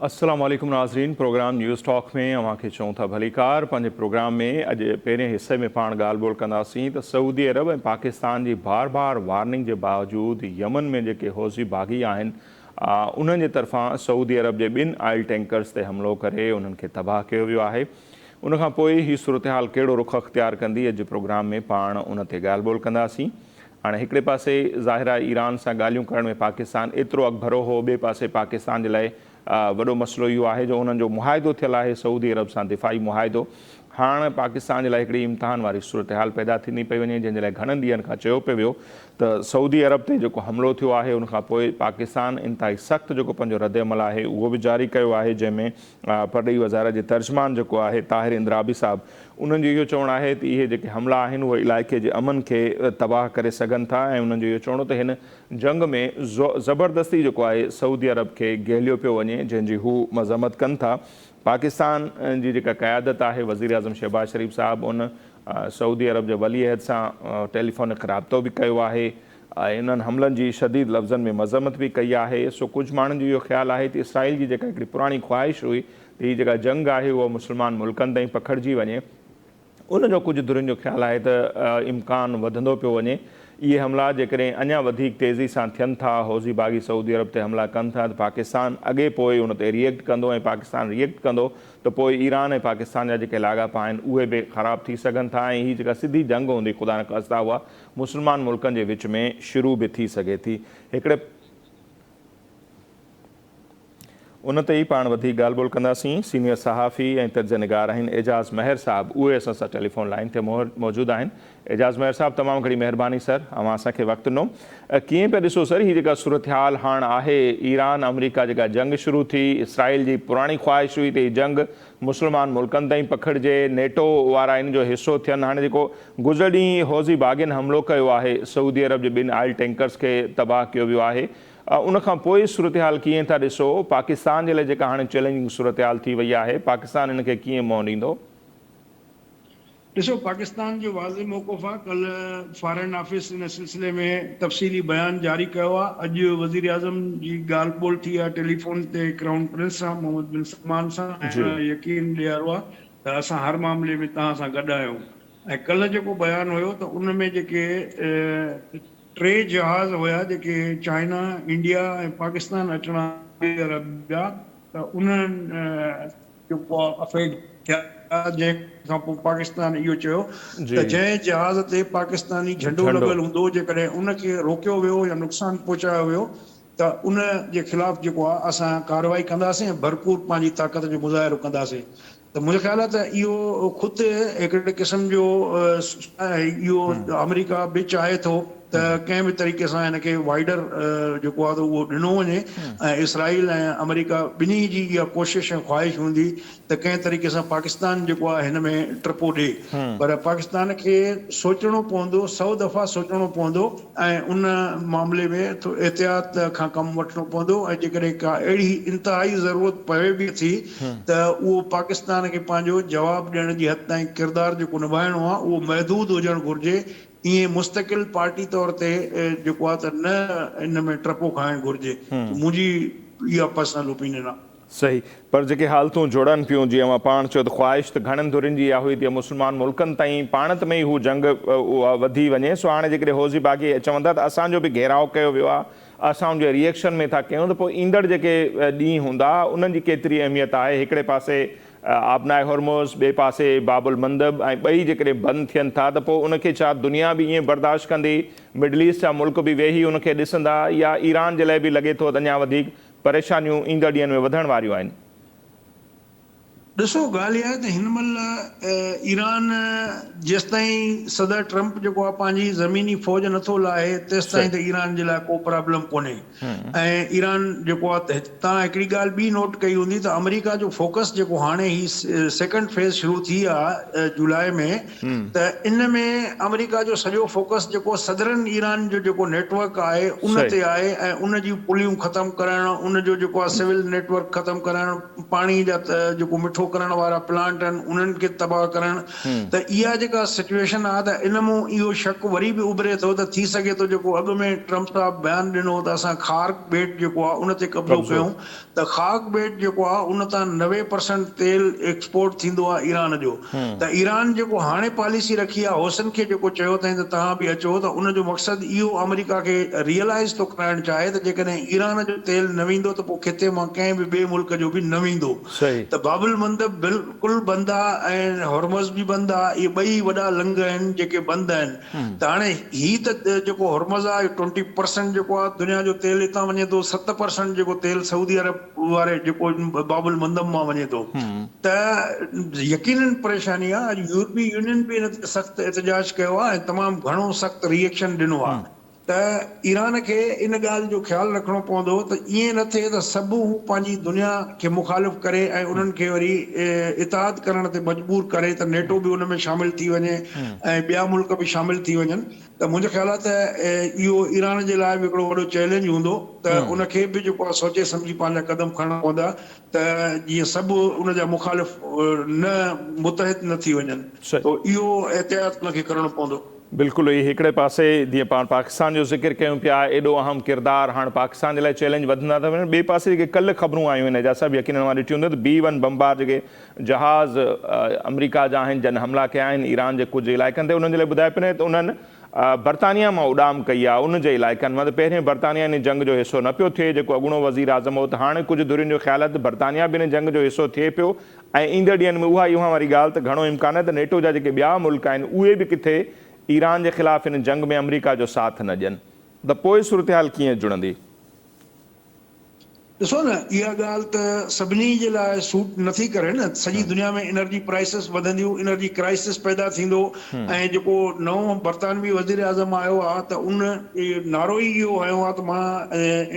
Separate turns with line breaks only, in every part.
अस्सलाम वालेकुम नाज़रीन। प्रोग्राम न्यूज़ टॉक में अवां खे चऊं था भलीकार। पंहिंजे प्रोग्राम में अॼु पहिरें हिसे में पाण ॻाल्हि ॿोल कंदासीं त सऊदी अरब ऐं पाकिस्तान जी बार बार वार्निंग जे बावजूदि यमन में जेके हौज़ी बाग़ी आहिनि उन्हनि जे तरफ़ां सऊदी अरब जे ॿिनि ऑयल टैंकर्स ते हमिलो करे उन्हनि खे तबाह कयो वियो आहे। उनखां पोइ हीअ सूरत हाल कहिड़ो रुख़ अख़्तियार कंदी, अॼु प्रोग्राम में पाण उन ते ॻाल्हि ॿोल कंदासीं। हाणे हिकिड़े पासे ज़ाहिर आहे ईरान सां ॻाल्हियूं करण में पाकिस्तान एतिरो अॻिभरो हो, ॿिए पासे पाकिस्तान जे लाइ वॾो मसइलो इहो आहे जो उन्हनि जो मुआहिदो थियल आहे सऊदी अरब सां, दिफ़ाई मुआहिदो। हाणे पाकिस्तान जे लाइ हिकिड़ी इम्तिहान वारी सूरत हाल पैदा थींदी पई वञे, जंहिंजे लाइ घणनि ॾींहंनि खां चयो पियो वियो त सऊदी अरब ते जेको हमिलो थियो आहे उनखां पोइ पाकिस्तान इंतिहाई सख़्तु जेको पंहिंजो रद्द अमल आहे उहो बि जारी कयो आहे, जंहिंमें परॾेही वज़ार जे तर्जुमान जेको आहे ताहिर इंद्राबी साहब, उन्हनि जो इहो चवणु आहे त इहे जेके हमला आहिनि उहे इलाइक़े जे अमन खे तबाह करे सघनि था ऐं उन्हनि जो इहो चवणो त हिन जंग में ज़बरदस्ती जेको आहे सऊदी अरब खे गेलियो पियो वञे, जंहिंजी हू मज़म्मत कनि था। पाकिस्तान जी जेका क़यादत आहे वज़ीर आज़म शहबाज शरीफ़ साहब उन सऊदी अरब जे वली अहद सां टेलीफोनिक राब्तो बि कयो आहे, इन्हनि हमलनि जी शदीद लफ़्ज़नि में मज़म्मत बि कई आहे। सो कुझु माण्हुनि जो इहो ख़्यालु आहे त इसराइल जी जेका हिकिड़ी पुराणी ख़्वाहिश हुई त हीअ जेका जंग आहे उहा मुस्लमान मुल्कनि ताईं पखिड़िजी वञे, उनजो कुझु धुरियुनि जो ख़्यालु आहे त इम्कान वधंदो पियो वञे। इहे हमला जेकॾहिं अञा वधीक तेज़ी सां थियनि था, हौज़ी बाग़ी सऊदी अरब ते हमला कनि था त पाकिस्तान अॻे पोइ उन ते रिएक्ट कंदो ऐं पाकिस्तान रिएक्ट कंदो त पोइ ईरान ऐं पाकिस्तान जा जेके लाॻापा आहिनि उहे बि ख़राब थी सघनि था ऐं हीअ जेका सिधी जंग हूंदी ख़ुदा न ख़ास्ता उहा मुस्लमान मुल्कनि जे विच में शुरू बि थी सघे थी। हिकिड़े उन ते ई पाण वधीक ॻाल्हि ॿोल कंदासीं। सीनियर सहाफ़ी ऐं तर्जनिगार आहिनि एजाज़ महर साहब, उहे असां सां टेलीफोन लाइन ते मौजूदु आहिनि। एजाज़ महर साहब, तमामु घणी महिरबानी सर, अवां असांखे वक़्तु ॾिनो। कीअं पिया ॾिसो सर हीअ जेका सूरत हाल हाणे आहे, ईरान अमरीका जेका जंग शुरू थी, इसराइल जी पुराणी ख़्वाहिश हुई त हीअ जंग मुस्लमान मुल्कनि ताईं पखिड़िजे, नेटो वारा इन जो हिसो थियनि, हाणे जेको गुज़र ॾींहुं हौज़ी बाग़ियुनि हमलो कयो आहे सऊदी अरब जे ॿिनि ऑयल टैंकर्स खे तबाह कयो वियो आहे, उनखां पोइ सूरत हाल कीअं था ॾिसो? पाकिस्तान जे लाइ जेका हाणे चैलेंजिंग सूरत हाल थी वई आहे, पाकिस्तान इन खे कीअं मुंहुं ॾींदो?
ॾिसो, पाकिस्तान जो वाज़े मौक़ुफ़ आहे। कल्ह फॉरेन ऑफिस इन सिलसिले में तफ़सीली बयान जारी कयो आहे। अॼु वज़ीर आज़म जी ॻाल्हि ॿोल थी आहे टेलीफोन ते क्राउन प्रिंस सां, मोहम्मद बिन सलमान सां, ऐं यकीन ॾियारो आहे त असां हर मामले में तव्हां सां गॾु आहियूं। ऐं कल्ह जेको बयान हुयो त उन में जेके 3 जहाज़ हुया जेके चाइना, इंडिया ऐं पाकिस्तान अचणा ॿिया, त उन्हनि जेको अफेड थिया, जंहिंखां पोइ पाकिस्तान इहो चयो त जंहिं जहाज़ ते पाकिस्तानी झंडो लॻल हूंदो, जेकॾहिं उनखे रोकियो वियो या नुक़सानु पहुचायो वियो त उन जे ख़िलाफ़ जेको आहे असां कार्रवाई कंदासीं ऐं भरपूर पंहिंजी ताक़त जो मुज़ाहिरो कंदासीं। त मुंहिंजो ख़्यालु आहे त इहो ख़ुदि हिकिड़े क़िस्म जो इहो अमेरिका बि चाहे थो त कंहिं बि तरीक़े सां हिन खे वाइडर जेको आहे त उहो ॾिनो वञे, ऐं इसराइल ऐं अमेरिका ॿिन्ही जी इहा कोशिशि ऐं ख़्वाहिश हूंदी त कंहिं तरीक़े सां पाकिस्तान जेको आहे हिन में टपो ॾिए, पर पाकिस्तान खे सोचणो पवंदो, 100 दफ़ा सोचणो पवंदो ऐं उन मामले में एहतियात खां कमु वठणो पवंदो। ऐं जेकॾहिं का अहिड़ी इंतिहाई ज़रूरत पवे बि थी त उहो पाकिस्तान खे पंहिंजो जवाबु ॾियण जी हद ताईं किरदारु जेको निभाइणो आहे उहो महदूद हुजणु घुरिजे। ईअं मुस्तक़िल पार्टी तौर ते जेको आहे त न इन में टपो खाइणु घुरिजे। मुंहिंजी इहा पर्सनल ओपिनियन आहे।
सही, पर जेके हालतूं जुड़नि पियूं, जीअं मां पाण चयो त ख़्वाहिश त घणनि धुरियुनि जी इहा हुई त मुस्लमान मुल्कनि ताईं पाण में ई हू जंग उहा वधी वञे। सो हाणे जेकॾहिं हौज़ी बाग़ी चवंदा त असांजो बि घेराव कयो वियो आहे, असां उनजे रिएक्शन में था कयूं, त पोइ ईंदड़ जेके ॾींहं हूंदा उन्हनि जी केतिरी अहमियत आहे? हिकिड़े पासे आबनाए हॉर्मोज़, ॿिए पासे बाबुल मंदब, ऐं ॿई जेकॾहिं बंदि थियनि था त पोइ उनखे छा दुनिया बि ईअं बर्दाश्त कंदी, मिडल ईस्ट जा मुल्क बि वेही उनखे ॾिसंदा, या ईरान जे लाइ बि लॻे थो त अञा वधीक परेशानियूं ईंदड़ ॾींहंनि में वधण वारियूं आहिनि?
ॾिसो, ॻाल्हि इहा आहे त हिन महिल ईरान जेसिताईं सदर ट्रम्प जेको आहे पंहिंजी ज़मीनी फ़ौज नथो लाहे तेसिताईं त ईरान जे लाइ को प्रॉब्लम कोन्हे। ऐं ईरान जेको आहे त तव्हां हिकिड़ी ॻाल्हि ॿी नोट कई हूंदी त अमेरिका जो फोकस जेको हाणे ही सेकेंड फेज़ शुरू थी आहे जुलाई में, त इन में अमेरिका जो सॼो फोकस जेको सदरन ईरान जो जेको नेटवर्क आहे उन ते आहे, ऐं उन जी पुलियूं ख़तमु करणु, उन जो जेको आहे सिविल नेटवर्क ख़तमु करणु, पाणी जा जेको मिठो कठो करण वारा प्लांट आहिनि उन्हनि खे तबाह करणु त इहा जेका सिचुएशन आहे त इन मां इहो शक वरी बि उभरे थो त थी सघे थो जेको अॻु में ट्रम्प साहब बयानु ॾिनो त असां खार्क बेट जेको आहे उन ते कब्ज़ो कयूं त खार्क बेट जेको आहे उन तां 90% तेल एक्सपोर्ट थींदो आहे ईरान जो त ईरान जेको हाणे पॉलिसी रखी आहे होसनि खे जेको चयो अथई त तव्हां बि अचो त उन जो मक़सदु इहो अमेरिका खे रियलाइज़ थो कराइणु चाहे त जेकॾहिं ईरान जो तेल न वेंदो त पोइ खिते मां कंहिं बि ॿिए मुल्क जो बि न वेंदो त बाबुल मंदब बिल्कुलु बंदि आहे ऐं हॉर्मज़ बि बंदि आहे इहे ॿई वॾा लंग आहिनि जेके बंदि आहिनि त हाणे हीअ त जेको हॉर्मज़ आहे 20% जेको आहे दुनिया जो तेल हितां वञे थो 7% जेको तेल सऊदी अरब वारे जेको बाबुल मंदब मां वञे थो त यकीनन परेशानी आहे अॼु यूरोपीय यूनियन बि इन ते सख़्तु एहतजाज कयो आहे ऐं तमामु घणो सख़्तु रिएक्शन ॾिनो आहे त ईरान खे इन ॻाल्हि जो ख़्यालु रखिणो पवंदो त ईअं न थिए त सभु हू पंहिंजी दुनिया खे मुखालिफ़ करे ऐं उन्हनि खे वरी इताद करण ते मजबूर करे त नेटो बि उन में शामिल थी वञे ऐं ॿिया मुल्क बि शामिल थी वञनि त मुंहिंजो ख़्यालु आहे त इहो ईरान जे लाइ बि हिकिड़ो वॾो चैलेंज हूंदो त उनखे बि जेको आहे सोचे सम्झी पंहिंजा कदम खणणा पवंदा त जीअं सभु उनजा मुखालिफ़ न मुतहिद न थी वञनि त इहो एहतियात उनखे करणो पवंदो
बिल्कुलु ई हिकिड़े पासे जीअं पाण पाकिस्तान जो ज़िक्र कयूं पिया एॾो अहम किरदारु हाणे पाकिस्तान जे लाइ चैलेंज वधंदा था वञनि ॿिए पासे जेके कल्ह ख़बरूं आयूं आहिनि एजाज़ साहिब यकीनन मां ॾिठियूं हूंदियूं त B-1 बमबार जेके जहाज़ अमेरिका जा आहिनि जन हमला कया आहिनि ईरान जे कुझु इलाइक़नि ते उन्हनि जे लाइ ॿुधाए पियो त उन्हनि बरतानिया मां उॾाम कई आहे उन जे इलाइक़नि मां त पहिरें बरतानिया इन जंग जो हिसो न पियो थिए जेको अॻूणो वज़ीर आज़म हो त हाणे कुझु धुरियुनि जो ख़्यालु आहे त बरतानिया बि इन जंग जो हिसो थिए पियो ऐं ईंदड़ ॾींहंनि में उहा वारी ॻाल्हि त घणो इम्कान आहे त नेटो जा जेके ॿिया मुल्क आहिनि उहे बि किथे ईरान जे ख़िलाफ़ इन जंग में अमेरिका जो साथ न ॾियनि त पोइ सूरत-हाल कीअं जुड़ंदी
ॾिसो न इहा ॻाल्हि त सभिनी जे लाइ सूट नथी करे न सॼी दुनिया में एनर्जी प्राइसिस वधंदियूं एनर्जी क्राइसिस पैदा थींदो ऐं जेको नओं बरतानवी वज़ीर आज़म आयो आहे त उन नारो ई इहो हयो आहे त मां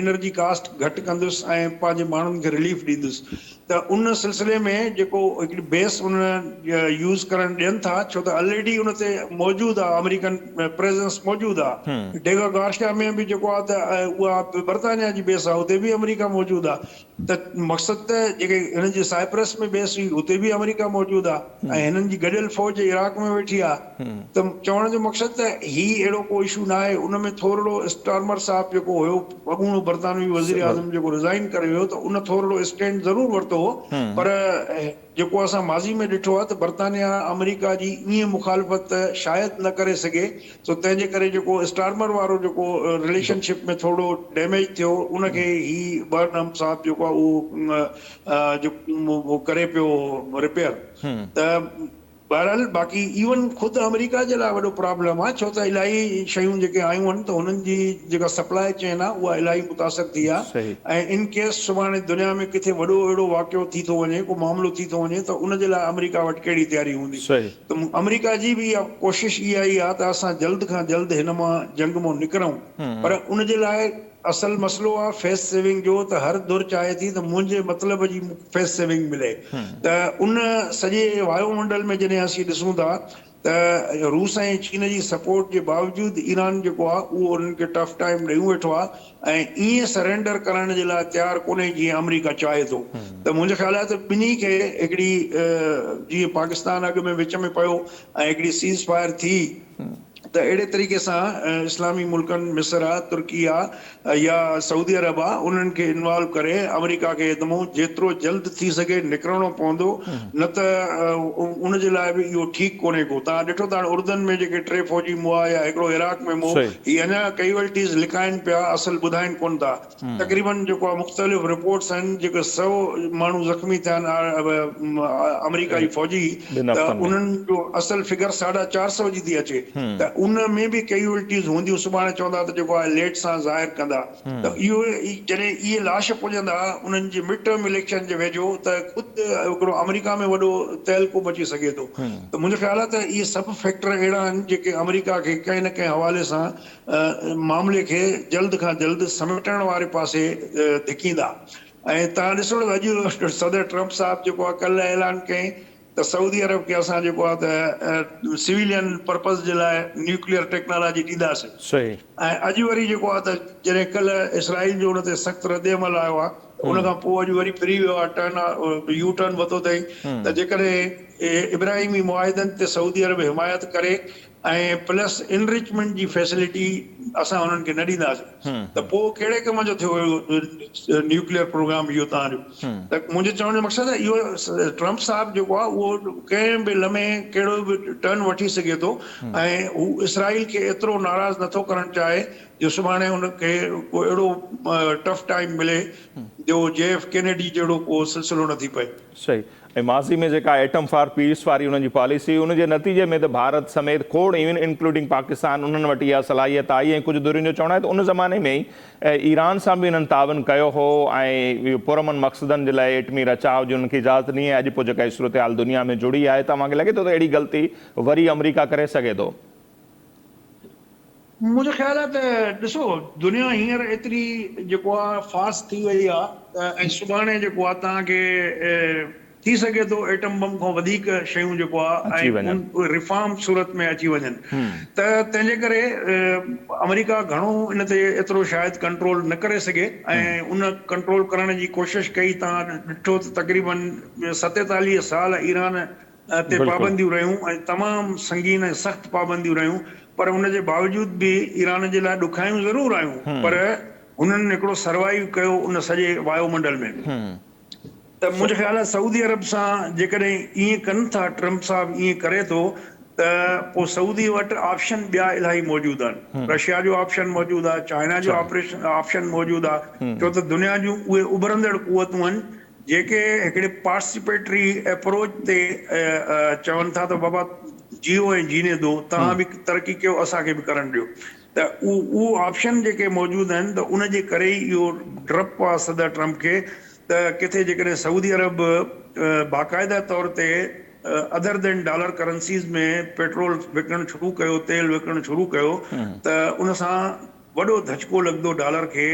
एनर्जी कास्ट घटि कंदुसि ऐं पंहिंजे माण्हुनि खे रिलीफ ॾींदुसि त उन सिलसिले में जेको हिकिड़ी बेस उन यूज़ करणु ॾियनि था छो त ऑलरेडी उन ते मौजूदु आहे अमेरिकन प्रेज़ेंस मौजूदु आहे डेगा गार्शिया में बि जेको आहे त उहा बरतानिया जी बेस आहे उते बि अमेरिका मौजूदु आहे त मक़सदु त जेके हिननि जी साइप्रस में बेस हुई उते बि अमेरिका मौजूदु आहे ऐं हिननि जी गॾियल फ़ौज इराक में वेठी आहे त चवण जो मक़सदु त हीउ अहिड़ो को इशू न आहे उन में थोरो स्टार्मर साहब जेको हुयो अॻूणो बरतानवी वज़ीर आज़म जेको रिज़ाइन करे वियो त उन थोरो स्टैंड ज़रूरु वरितो पर जेको असां माज़ी में ॾिठो आहे त बरतानिया अमेरिका जी ईअं मुखालफ़त शायदि न करे सघे सो तंहिंजे करे जेको स्टार्मर वारो जेको रिलेशनशिप में थोरो डैमेज थियो उनखे ही बर्नम साहब जेको आहे उहो करे पियो रिपेयर त बहरहाल बाक़ी इवन ख़ुदि अमेरिका जे लाइ वॾो प्रॉब्लम आहे छो त इलाही शयूं जेके आयूं आहिनि त हुननि जी जेका सप्लाई चेन आहे उहा इलाही मुतासिर थी आहे ऐं इन केस सुभाणे दुनिया में किथे वॾो अहिड़ो वाक़ियो थी थो वञे को मामिलो थी थो वञे त उन जे लाइ अमेरिका वटि कहिड़ी तयारी हूंदी त अमेरिका जी बि इहा कोशिशि इहा ई आहे त असां जल्द खां जल्द हिन मां जंग मां निकिरूं पर उन जे लाइ असल मसलो आहे फेस सेविंग जो त हर दुर चाहे थी त मुंहिंजे मतिलब जी फेस सेविंग मिले त उन सॼे वायुमंडल में जॾहिं असीं ॾिसूं था त रूस ऐं चीन जी सपोर्ट जे बावजूदि ईरान जेको आहे उहो उन्हनि खे टफ टाइम ॾेई वेठो आहे ऐं ईअं सरेंडर करण जे लाइ तयारु कोन्हे जीअं अमेरिका चाहे थो त मुंहिंजो ख़्यालु आहे त ॿिन्ही खे हिकिड़ी जीअं पाकिस्तान अॻु में विच में पियो ऐं हिकिड़ी सीज़ फायर थी त अहिड़े तरीक़े सां इस्लामी मुल्कनि मिस्र आहे तुर्की आहे या सऊदी अरब आहे उन्हनि खे इन्वॉल्व करे अमेरिका खे तमामु जेतिरो जल्द थी सघे निकिरणो पवंदो न त उन जे लाइ बि इहो ठीकु कोन्हे को तव्हां ॾिठो त उर्दन में जेके 3 फ़ौजी मुआ या हिकिड़ो इराक में मुओ हीअ अञा कैजुअलिटीज़ लिकाइनि पिया असल ॿुधाइनि कोन था तक़रीबन जेको आहे मुख़्तलिफ़ रिपोर्ट्स आहिनि जेके 100 माण्हू ज़ख़्मी थिया आहिनि अमेरिका जी फ़ौजी त उन्हनि जो असल फिगर 450 जी थी अचे त उन में बि कैजुअलिटीज़ हूंदियूं सुभाणे चवंदा त जेको आहे लेट सां ज़ाहिर कंदा त इहो जॾहिं इहे लाश पुॼंदा उन्हनि जे मिड टर्म इलेक्शन जे वेझो त ख़ुदि हिकिड़ो अमेरिका में वॾो तहलको मची सघे थो त मुंहिंजो ख़्यालु आहे त इहे सभु फैक्टर अहिड़ा आहिनि जेके अमेरिका खे कंहिं न कंहिं हवाले सां मामले खे जल्द खां जल्द समेटण वारे पासे धिकींदा ऐं तव्हां ॾिसो अॼु सदर ट्रम्प साहब जेको आहे कल्ह ऐलान कयईं त सऊदी अरब खे असां जेको आहे त सिविलियन पर्पज़ जे लाइ न्यूक्लियर टेक्नोलॉजी ॾींदासीं ऐं अॼु वरी जेको आहे त जॾहिं कल्ह इसराइल जो हुन ते सख़्तु रद्द अमल आयो आहे उन खां पोइ अॼु वरी फिरी वियो आहे, टर्न यू टर्न वरितो अथई त जेकॾहिं इब्राहिमी मुआहिदनि ते सऊदी अरब हिमायत करे ऐं प्लस इनरिचमेंट जी फैसिलिटी असां हुननि खे न ॾींदासीं त पोइ कहिड़े कम जो थियो हुयो न्यूक्लियर प्रोग्राम इहो तव्हांजो। त मुंहिंजे चवण जो मक़सदु आहे इहो ट्रम्प साहिबु जेको आहे उहो कंहिं बि लम्हे कहिड़ो बि टर्न वठी सघे थो ऐं हू इसराइल खे एतिरो नाराज़ नथो करणु चाहे जो सुभाणे हुनखे को अहिड़ो टफ टाइम मिले जो JF कैनेडी जहिड़ो को सिलसिलो न थी पए।
सही। ऐं माज़ी में जेका एटम फॉर पीस वारी उन्हनि जी पॉलिसी, उनजे नतीजे में त भारत समेत खोड़ इवन इंक्लूडिंग पाकिस्तान उन्हनि वटि इहा सलाहियत आई ऐं कुझु दुरियुनि जो चवणु आहे त उन ज़माने में ई ईरान सां बि इन्हनि तावन कयो हो ऐं पुरमन मक़सदनि जे लाइ एटमी रचाव जी उनखे इजाज़त ॾिनी आहे। अॼु पोइ जेका सूरत हाल दुनिया में जुड़ी आहे, तव्हांखे लॻे थो त अहिड़ी ग़लती वरी अमरीका करे सघे थो?
मुंहिंजो ख़्यालु आहे त ॾिसो दुनिया हींअर एतिरी जेको आहे फास्ट थी वई आहे ऐं सुभाणे जेको आहे तव्हांखे थी सघे थो एटम बम खां वधीक शयूं जेको आहे ऐं रिफॉर्म सूरत में अची वञनि त तंहिंजे करे अमेरिका घणो इन ते एतिरो शायदि कंट्रोल न करे सघे ऐं उन कंट्रोल करण जी कोशिशि कई। तव्हां ॾिठो त तक़रीबन 47 साल ईरान ते पाबंदियूं रहियूं ऐं तमामु संगीन ऐं सख़्तु पाबंदियूं रहियूं, पर उन जे बावजूद बि ईरान जे लाइ ॾुखायूं ज़रूरु आयूं, पर हुननि हिकिड़ो सर्वाइव कयो उन सॼे वायुमंडल में। त मुंहिंजो ख़्यालु आहे सऊदी अरब सां जेकॾहिं ईअं कनि था, ट्रम्प साहिबु ईअं करे थो त पोइ सऊदी वटि ऑप्शन ॿिया इलाही मौजूदु आहिनि। रशिया जो ऑप्शन मौजूदु आहे, चाइना जो ऑप्शन मौजूदु आहे, छो त दुनिया जूं उहे उभरंदड़ क़ुवतूं आहिनि जेके हिकिड़े पार्टिसिपेटरी अप्रोच ते चवनि था त बाबा जियो ऐं जीने दो, तव्हां बि तरक़ी कयो असांखे बि करणु ॾियो। त उहो ऑप्शन जेके मौजूदु आहिनि त उन जे करे ई इहो डपु आहे सदर ट्रम्प खे त किथे जेकॾहिं सऊदी अरब बाक़ाइदा तौर ते अदर देन डॉलर करंसीज़ में पेट्रोल विकिणणु शुरू कयो, तेल विकिणणु शुरू कयो त उन सां वॾो धचको लॻंदो डॉलर खे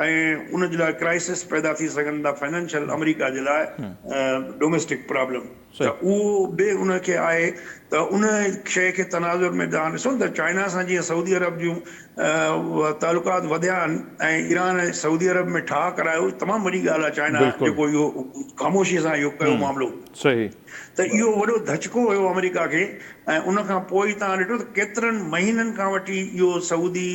ऐं उन जे लाइ क्राइसिस पैदा थी सघनि था फाइनेंशियल अमेरिका जे लाइ डोमेस्टिक प्रॉब्लम। त उहो बि उनखे आहे त उन शइ खे तनाज़ुर में तव्हां ॾिसो त चाइना सां जीअं सऊदी अरब जूं तालुकात वधिया आहिनि ऐं ईरान ऐं सऊदी अरब में ठाह करायो, तमामु वॾी ॻाल्हि आहे चाइना जेको इहो ख़ामोशीअ सां इहो कयो मामिलो।
सही।
त इहो वॾो धचको हुयो अमेरिका खे ऐं उन खां पोइ तव्हां ॾिठो त केतिरनि महीननि खां वठी इहो सऊदी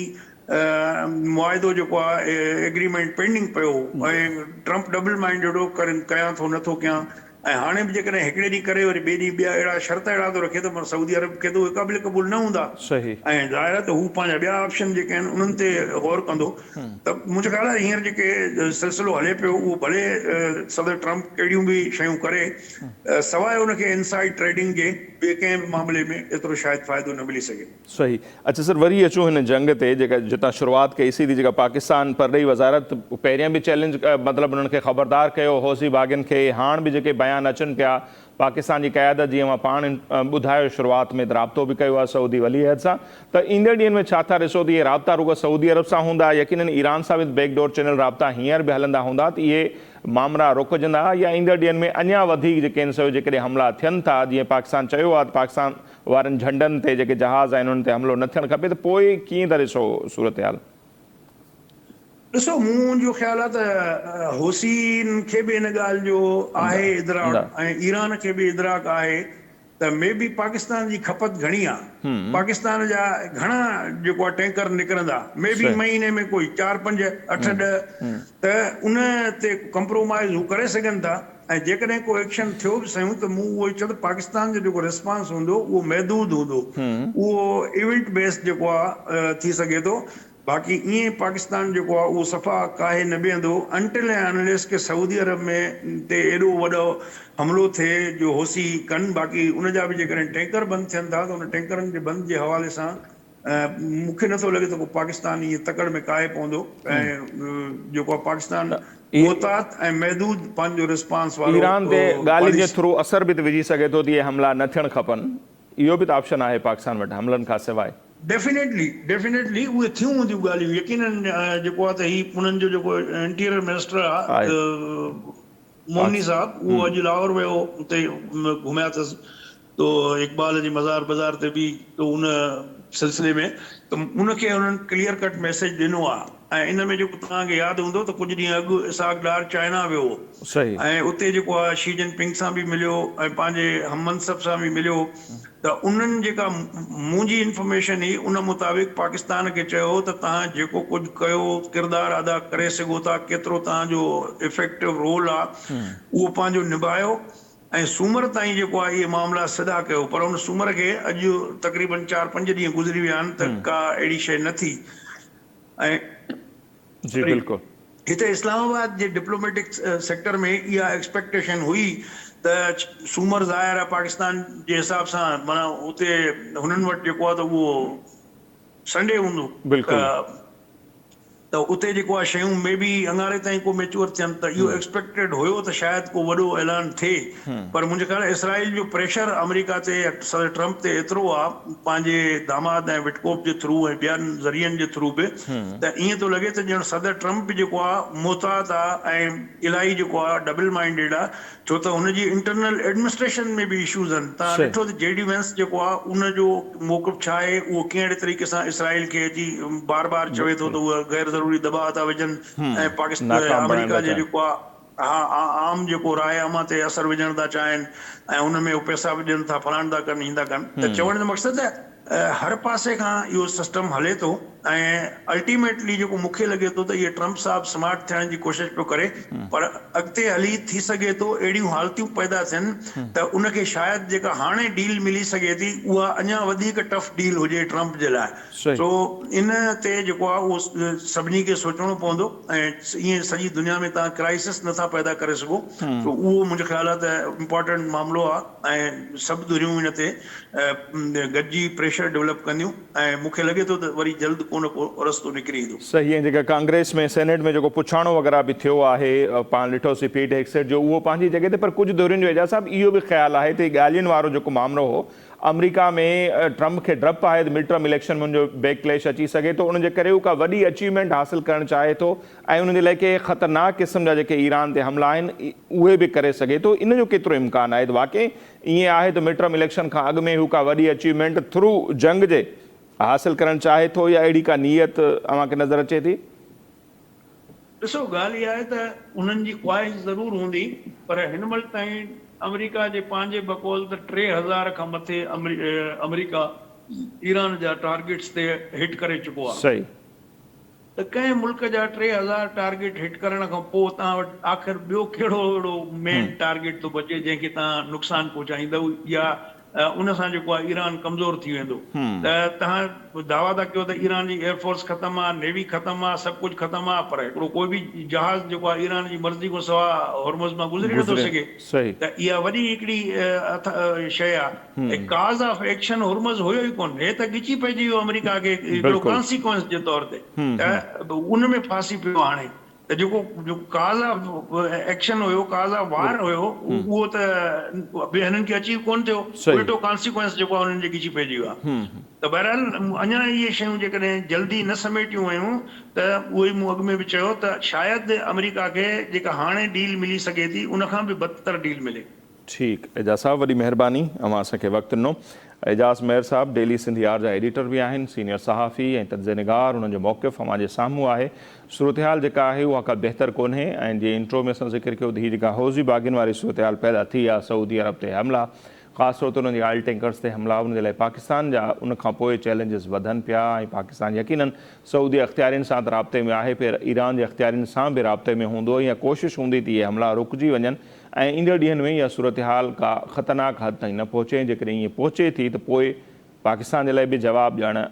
मुआइदो जेको आहे एग्रीमेंट पेंडिंग पियो ऐं ट्रम्प डबल माइंडेड हो कयां थो नथो कयां ऐं हाणे बि जेकॾहिं हिकिड़े ॾींहुं करे वरी ॿिए ॾींहुं ॿिया अहिड़ा शर्त अहिड़ा थो रखे त सऊदी अरब खे त उहे क़ाबिल क़बूल न हूंदा।
सही।
ऐं ज़ाहिर आहे त हू पंहिंजा ॿिया ऑप्शन जेके आहिनि उन्हनि ते गौर कंदो। त मुंहिंजो ख़्यालु आहे हींअर जेके सिलसिलो हले पियो उहो भले सदर ट्रम्प कहिड़ियूं बि शयूं करे सवाइ उनखे इनसाइड ट्रेडिंग जे ॿिए कंहिं बि मामले में एतिरो शायदि फ़ाइदो न मिली सघे।
सही। अच्छा सर, वरी अचूं हिन जंग ते जेका जितां शुरूआति कईसीं थी, जेका पाकिस्तान परॾेही वज़ारत पहिरियां बि चैलेंज मतिलबु उन्हनि खे ख़बरदार कयो हौसी बाग़ियुनि खे, हाणे बि जेके बयान अचनि पिया पाकिस्तान जी क़यादत, जीअं मां पाण ॿुधायो शुरूआति में, राब्तो बि कयो आहे सऊदी वली अहद सां, त ईंदड़ ॾींहंनि में छा था ॾिसो त इहे राब्ता रुॻो सऊदी अरब सां हूंदा, यकीनन ईरान सां बि बैकडोर चैनल राब्ता हींअर बि हलंदा हूंदा, त इहे मामला रुकजंदा या ईंदड़ ॾींहंनि में अञा वधीक जेके आहिनि जेकॾहिं हमला थियनि था, जीअं पाकिस्तान चयो आहे त पाकिस्तान वारनि झंडनि ते जेके जहाज़ आहिनि उन्हनि ते हमिलो न थियणु खपे, त पोइ कीअं था ॾिसो सूरत हाल?
ॾिसो मुंहिंजो ख़्यालु आहे त हुसीन खे बि इन ॻाल्हि जो आहे इदराक ऐं ईरान खे बि इदराक आहे त मे बी पाकिस्तान जी खपत घणी आहे। पाकिस्तान जा घणा जेको आहे टैंकर निकिरंदा, मे बी महीने में कोई 4, 5, 8, 10, त उन ते कंप्रोमाइज़ हू करे सघनि था। ऐं जेकॾहिं को एक्शन थियो बि सयूं त मूं उहो चयो त पाकिस्तान जो जेको रिस्पॉन्स हूंदो उहो महदूद हूंदो, उहो इवेंट बेस्ड जेको आहे थी सघे थो। बाक़ी ईअं पाकिस्तान जेको आहे उहो सफ़ा काहे न बीहंदो अनटिल ऐं अनलेस के सऊदी अरब में ते एॾो वॾो हमिलो थिए जो होसी कनि। बाक़ी उन जा बि जेकॾहिं टैंकर बंदि थियनि था त उन टैंकरनि जे बंदि जे हवाले सां मूंखे नथो लॻे त को पाकिस्तान ईअं तकड़ में काहे पवंदो ऐं जेको आहे पाकिस्तान मोहतात ऐं महदूद पंहिंजो रिस्पॉन्स वारो
ईरान ते ॻाल्हियुनि जे थ्रू असर बि त विझी सघे थो त इहे हमला न थियणु खपनि, इहो बि त ऑप्शन आहे पाकिस्तान वटि हमलनि खां सवाइ।
डेफिनेटली उहे थियूं हूंदियूं ॻाल्हियूं, यकीनन जेको आहे त ही उन्हनि जो जेको इंटीरियर मिनिस्टर आहे मोमनी साहब, उहो अॼु लाहौर वियो, उते घुमिया अथसि तो इक़बाल जी मज़ार बाज़ार ते बि तो उन सिलसिले में त उनखे उन्हनि क्लियर कट मैसेज ॾिनो आहे ऐं इन में जेको तव्हांखे यादि हूंदो त कुझु ॾींहं अॻु इसाक डार चाइना वियो हो
सही
ऐं उते जेको आहे शी जिनपिंग सां बि मिलियो ऐं पंहिंजे हममनसब सां बि मिलियो त उन्हनि जेका मुंहिंजी इंफॉर्मेशन हुई उन मुताबिक़ पाकिस्तान खे चयो त तव्हां जेको कुझु कयो किरदारु अदा करे सघो था केतिरो तव्हांजो इफेक्टिव रोल आहे उहो पंहिंजो निभायो ऐं सूमर ताईं जेको आहे इहे मामला सिधा कयो पर उन सूमर खे अॼु तक़रीबन 4-5 ॾींहं गुज़री विया आहिनि त का अहिड़ी शइ न थी ऐं
जी बिल्कुलु
हिते इस्लामाबाद जे डिप्लोमेटिक सेक्टर में इहा एक्सपेक्टेशन हुई त सूमर ज़ाहिर आहे पाकिस्तान जे हिसाब सां माना उते हुननि वटि जेको आहे त उहो संडे हूंदो त उते जेको आहे शयूं में बि अङारे ताईं को मेच्योर थियनि त इहो एक्सपेक्टेड हुयो त शायदि को वॾो ऐलान थिए पर मुंहिंजे ख़्याल इसराइल जो प्रेशर अमेरिका ते सदर ट्रम्प ते एतिरो आहे पंहिंजे दामाद ऐं विटकोप जे थ्रू ऐं ॿियनि ज़रियनि जे थ्रू बि त ईअं थो लॻे त ॼण सदर ट्रम्प जेको आहे मुहतात आहे ऐं इलाही जेको आहे डबल माइंडेड आहे छो त हुनजी इंटरनल एडमिनिस्ट्रेशन में बि इशूज़ आहिनि तव्हां ॾिठो त जेडी वेंस जेको आहे उनजो मौक़िफ़ छा आहे उहो कहिड़े तरीक़े सां इसराइल खे अची बार बार चवे थो त उहा गैर ज़रूरी दबाव था विझनि ऐं पाकिस्तान अमेरिका जे जेको आहे आम जेको राय अमा ते असर विझण था चाहिनि ऐं हुन में पैसा विझनि था फलाण था कनि ईंदा कनि त चवण जो मक़सदु आहे हर पासे खां इहो सिस्टम हले थो ऐं अल्टीमेटली जेको मूंखे लॻे थो त इहे ट्रम्प साहब स्मार्ट थियण जी कोशिशि पियो करे पर अॻिते हली थी सघे थो अहिड़ियूं हालतियूं पैदा थियनि त उनखे शायदि जेका हाणे डील मिली सघे थी उहा अञा वधीक टफ डील हुजे ट्रम्प जे लाइ सो इन ते जेको आहे उहो सभिनी खे सोचणो पवंदो ऐं ईअं सॼी दुनिया में तव्हां क्राइसिस नथा पैदा करे सघो त उहो मुंहिंजो ख़्यालु आहे त इम्पोर्टेंट मामिलो आहे ऐं सभु दुनियूं इन ते गॾिजी प्रेशर डेवलप कंदियूं ऐं मूंखे लॻे थो त वरी जल्द को न को रस्तो निकिरी ईंदो
सही ऐं जेका कांग्रेस में सेनेट में जेको पुछाणो वग़ैरह बि थियो आहे पाण ॾिठोसीं पीट हेक्सेट जो उहो पंहिंजी जॻह ते पर कुझु दोरियुनि जो एजाज साहिब इहो बि ख़्यालु आहे त ॻाल्हियुनि वारो जेको मामिलो हो अमेरिका में ट्रम्प खे डपु आहे त मिड टर्म इलेक्शन में जो बैकलैश अची सघे थो उनजे करे हू का वॾी अचीवमेंट हासिलु करणु चाहे थो ऐं उनजे लाइ के ख़तरनाक क़िस्म जा जेके ईरान ते हमला आहिनि उहे बि करे सघे थो इन जो केतिरो इम्कानु आहे त वाक़ई ईअं आहे त मिड टर्म इलेक्शन खां अॻु में हू का वॾी अचीवमेंट थ्रू जंग जे हासिल करणु चाहे थो या अहिड़ी का नियत अव्हांखे नज़र अचे थी
ॾिसो ॻाल्हि इहा आहे त उन्हनि जी ख़्वाहिश ज़रूरु हूंदी पर हिन महिल ताईं अमेरिका जे पंहिंजे बकौल त 3000 खां मथे अमेरिका ईरान जा टारगेट्स ते हिट करे चुको आहे
सही
त कंहिं मुल्क जा 3000 टारगेट हिट करण खां पोइ तव्हां वटि आख़िर ॿियो कहिड़ो अहिड़ो मेन टारगेट थो बचे जंहिंखे तव्हां नुक़सानु पहुचाईंदव या उन सां जेको आहे ईरान कमज़ोर थी वेंदो त तव्हां दावा था कयो त ईरान जी एयरफोर्स ख़तमु आहे नेवी ख़तमु आहे सभु कुझु ख़तमु आहे पर हिकिड़ो कोई बि जहाज़ जेको आहे ईरान जी मर्ज़ी खां सवाइ हॉर्मुज़ मां गुज़री नथो सघे त इहा वॾी हिकिड़ी शइ आहे काज़ ऑफ एक्शन हॉर्मुज़ हुयो ई कोन हे त ॻिची पइजी वियो अमेरिका खे हिकिड़ो कॉन्सिक्वेंस जे तौर ते त उन में फासी पियो हाणे त जेको काज़ ऑफ एक्शन हुयो काज़ ऑफ वार हुयो उहो त हिननि खे अचीव कोन थियो उल्टो कॉन्सिक्वेंस जेको आहे हुननि जे ॻिची पइजी वियो आहे त बहरहाल अञा इहे शयूं जेकॾहिं जल्दी न समेटियूं वयूं त उहो ई मूं अॻु में बि चयो त शायदि अमेरिका खे जेका हाणे डील मिली सघे थी उनखां बि बदतर डील मिले
ठीकु एजाज साहब वॾी महिरबानी अव्हां असांखे वक़्तु ॾिनो एजाज मेहर साहब डेली सिंधियार जा एडिटर बि आहिनि सीनियर सहाफ़ी ऐं तज़निगार उन्हनि जो मौक़िफ़ अव्हां जे साम्हूं आहे सूरतहाल जेका आहे उहा का बहितर कोन्हे ऐं जीअं इंट्रो में असां ज़िक्र कयो त हीअ जेका हौज़ी बाग़ियुनि वारी सूरतहाल पैदा थी आहे सऊदी अरब ते हमला ख़ासि तौर ते उन्हनि जे ऑयल टैंकर्स ते हमला उन जे लाइ पाकिस्तान जा उन खां पोइ चैलेंजिस वधनि पिया ऐं पाकिस्तान यकीनन सऊदी अख़्तियारियुनि सां त राब्ते में आहे पर ईरान जे अख़्तियारियुनि सां बि राब्ते में हूंदो या कोशिशि हूंदी त इहे हमला रुकिजी वञनि ऐं ईंदड़ ॾींहंनि में इहा सूरतहाल का ख़तरनाक हद ताईं न पहुचे जेकॾहिं ईअं पहुचे थी त पोइ पाकिस्तान जे लाइ बि जवाबु ॾियणु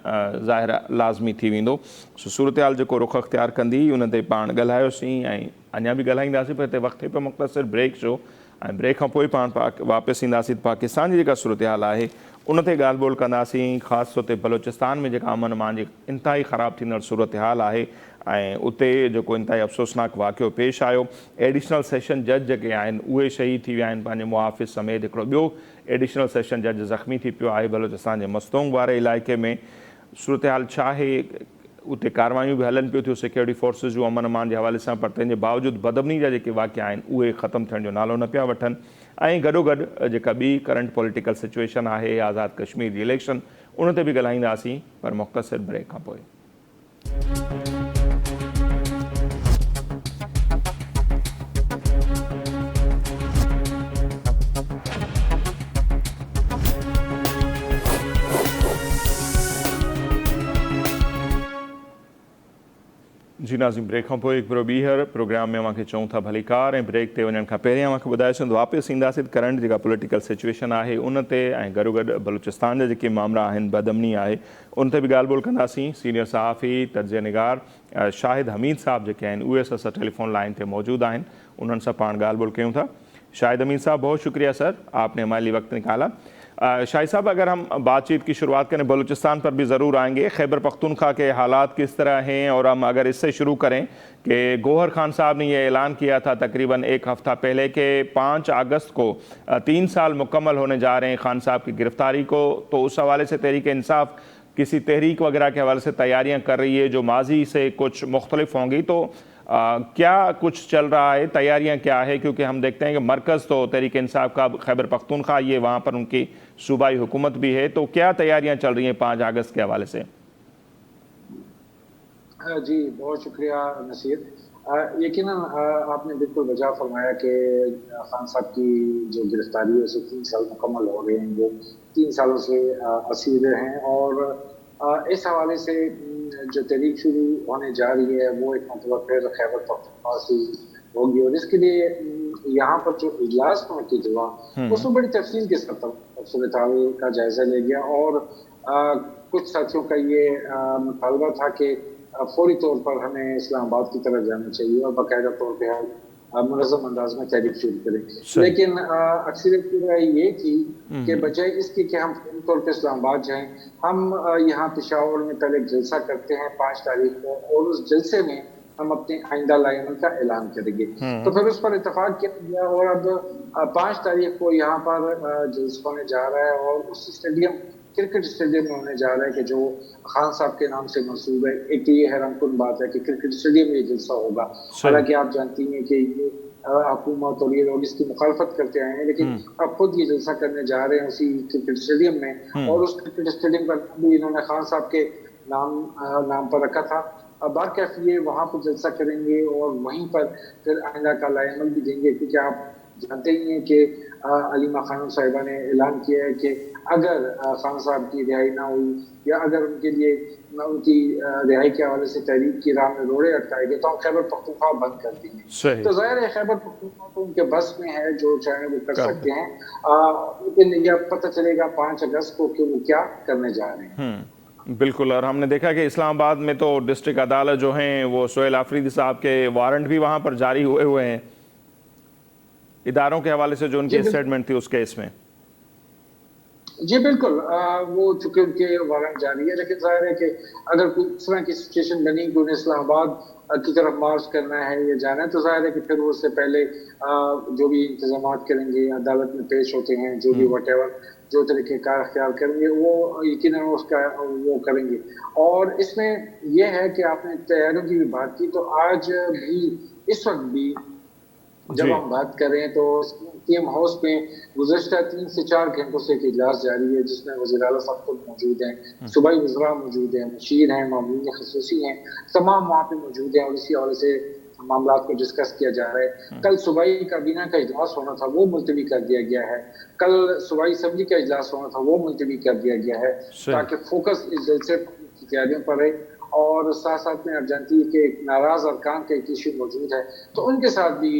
ज़ाहिर लाज़मी थी वेंदो सूरतहाल जेको रुख़ अख़्तियार कंदी उन ते पाण ॻाल्हायोसीं ऐं अञा बि ॻाल्हाईंदासीं पर हिते वक़्तु पियो मुख़्तसिर ब्रेक जो ऐं ब्रेक खां पोइ पाण वापसि ईंदासीं पाकिस्तान जी जेका सूरतहाल आहे उन ते ॻाल्हि ॿोल कंदासीं ख़ासि तौर ते बलोचिस्तान में जेका अमन अमान जी इंतिहाई ख़राबु थींदड़ सूरतहाल आहे ऐं उते जेको इंतिहाई अफ़सोसनाक वाक़ियो पेश आयो एडिशनल सेशन जज जेके आहिनि उहे शहीद थी विया आहिनि पंहिंजे मुहाफ़िज़ समेत हिकिड़ो ॿियो एडिशनल सेशन जज ज़ख़्मी थी पियो आहे बलोचिस्तान जे मस्तोंग वारे इलाइक़े में सूरतहाल छा आहे उते कार्रवायूं बि हलनि पियूं थियूं सिक्योरिटी फोर्सिस जूं अमन अमान जे हवाले सां पर तंहिंजे बावजूदि बदमनी जा जेके वाक़िया आहिनि उहे ख़तमु थियण जो नालो न पिया वठनि ऐं गॾोगॾु जेका ॿी करंट पॉलिटिकल सिचुएशन आहे आज़ादु कश्मीर जी इलेक्शन उन ते बि ॻाल्हाईंदासीं पर मुख़्तसिर ब्रेक खां पोइ जी नाज़िम, ब्रेक खां पोइ हिकु भेरो ॿीहर प्रोग्राम में अव्हांखे चऊं था भलीकार, ऐं ब्रेक ते वञण खां पहिरियों अव्हांखे ॿुधाए छॾींदो वापसि ईंदासीं त करंट जेका पॉलिटिकल सिचुएशन आहे उन ते, ऐं गॾो गॾु बलूचिस्तान जा जेके मामला आहिनि, बदअमनी आहे, उन ते बि ॻाल्हि ॿोल कंदासीं। सीनियर सहाफ़ी तर्जुमे निगार शाहिद हमीद साहब जेके आहिनि उहे असां टेलीफोन लाइन ते मौजूद आहिनि, उन्हनि सां पाण ॻाल्हि ॿोल कयूं था। शाहिद हमीद साहब, बहुत शुक्रिया सर, आपने हमारे लिए वक्त निकाला। शाहिद साहब, अगर हम बातचीत की शुरुआत करें, बलूचिस्तान पर भी ज़रूर आएंगे, खैबर पख्तूनख्वा के हालात किस तरह हैं, और हम अगर इससे शुरू करें कि गौहर खान साहब ने ये ऐलान किया था तकरीबन एक हफ़्ता पहले कि 5 अगस्त को 3 साल मुकम्मल होने जा रहे हैं खान साहब की गिरफ़्तारी को, तो उस हवाले से तहरीक इंसाफ किसी तहरीक वगैरह के हवाले से तैयारियां कर रही है जो माजी से कुछ मुख्तलिफ होंगी, तो क्या कुछ चल रहा है, तैयारियां क्या है? क्योंकि हम देखते हैं कि मरकज़ तो तहरीक इंसाफ का खैबर पख्तूनख्वा, ये वहाँ पर उनकी सूबाई हुकूमत भी है, तो क्या तैयारियां चल रही हैं 5 अगस्त के हवाले से?
जी बहुत शुक्रिया नसीर। यकीनन आपने बिल्कुल वजह फरमाया कि खान साहब की जो गिरफ्तारी है उसे 3 साल मुकम्मल हो गए हैं, वो 3 सालों से असीर हैं, और इस हवाले से जो तहरीक शुरू होने जा रही है वो एक मतलब फिर खैबर पख्तूनख्वा से होगी, और इसके लिए यहाँ पर जो इजलास मुनक़िद हुआ उसमें बड़ी तफसील के साथ सूरत हाल का जायजा ले गया, और कुछ साथियों का ये मुतालबा था कि फौरी तौर पर हमें इस्लामाबाद की तरफ जाना चाहिए और बाकायदा तौर पर मुनज़्ज़म अंदाज में तहरीक शुरू करें। लेकिन अक्सरियत की राय ये थी कि बजाय इसके कि हम फौरी तौर पर इस्लामाबाद जाएं, हम यहाँ पेशावर में पहले एक जलसा करते हैं 5 तारीख को, और उस जलसे में हम अपने आइंदा लाइनमैन का ऐलान करेंगे। तो फिर उस पर इत्तेफाक किया गया, और अब 5 तारीख को यहाँ पर जलसा होने जा रहा है, और उस स्टेडियम क्रिकेट स्टेडियम में होने जा रहा है कि जो खान साहब के नाम से मंसूब है। एक तो ये हैरानकुन बात है कि क्रिकेट स्टेडियम में ये जलसा होगा, हालांकि आप जानती हैं कि ये हुकूमत और ये लोग इसकी मुखालफत करते आए हैं, लेकिन अब खुद ये जलसा करने जा रहे हैं उसी क्रिकेट स्टेडियम में, और उस क्रिकेट स्टेडियम का भी इन्होंने खान साहब के नाम पर रखा था। अब बात कैसी है, वहाँ पर जलसा करेंगे और वहीं पर फिर आइंदा का लाइमल भी देंगे, क्योंकि आप जानते ही हैं कि अलीमा खानम साहिबा ने ऐलान किया है कि अगर खान साहब की रिहाई ना हुई, या अगर उनके लिए उनकी रिहाई के हवाले से तहरीक की राह में रोड़े अटकाएंगे, तो हम खैबर पख्तूनख्वा बंद कर देंगे। तो जाहिर है खैबर पख्तूनख्वा तो उनके बस में है, जो चाहे वो कर सकते हैं, लेकिन यह पता चलेगा 5 अगस्त को कि वो क्या करने जा रहे हैं।
बिल्कुल, और हमने देखा कि इस्लामाबाद में तो डिस्ट्रिक्ट अदालत जो हैं वो सोहेल आफरीदी साहब के वारंट भी वहाँ पर जारी हुए हैं इदारों के हवाले से, जो उनकी स्टेटमेंट थी उस केस में।
जी बिल्कुल, वो चूंकि उनके वारंट जारी है, लेकिन जाहिर है कि अगर कोई इस तरह की सिचुएशन बनी कि उन्हें इस्लामाबाद की तरफ मार्च करना है या जाना है, तो जाहिर है कि फिर वो उससे पहले जो भी इंतजाम करेंगे, अदालत में पेश होते हैं, जो भी वटेवर जो तरीक़ेकार अख्तियार करेंगे, वो यकीनन उसका वो करेंगे। और इसमें यह है कि आपने तैयारियों की भी बात की, तो आज भी इस वक्त भी जब हम बात करें तो सीएम हाउस में गुज़श्ता 3 से 4 घंटों से एक इजलास जारी है, जिसमें वज़ीर आला साहब खुद मौजूद हैं, सूबाई वज़रा मौजूद हैं, मुशीर हैं, मामून ख़ुसूसी हैं, तमाम वहाँ पे मौजूद हैं, और इसी हवाले से मामलात को डिस्कस किया जा रहा है। कल सूबाई काबीना का इजलास होना था, वो मुलतवी कर दिया गया है। कल सूबाई असम्बली का इजलास होना था, वो मुलतवी कर दिया गया है, ताकि फोकस इस जलसे की तैयारियों पर रहे। और साथ साथ में आप जानती है कि नाराज अरकान का एक इशू मौजूद है, तो उनके साथ भी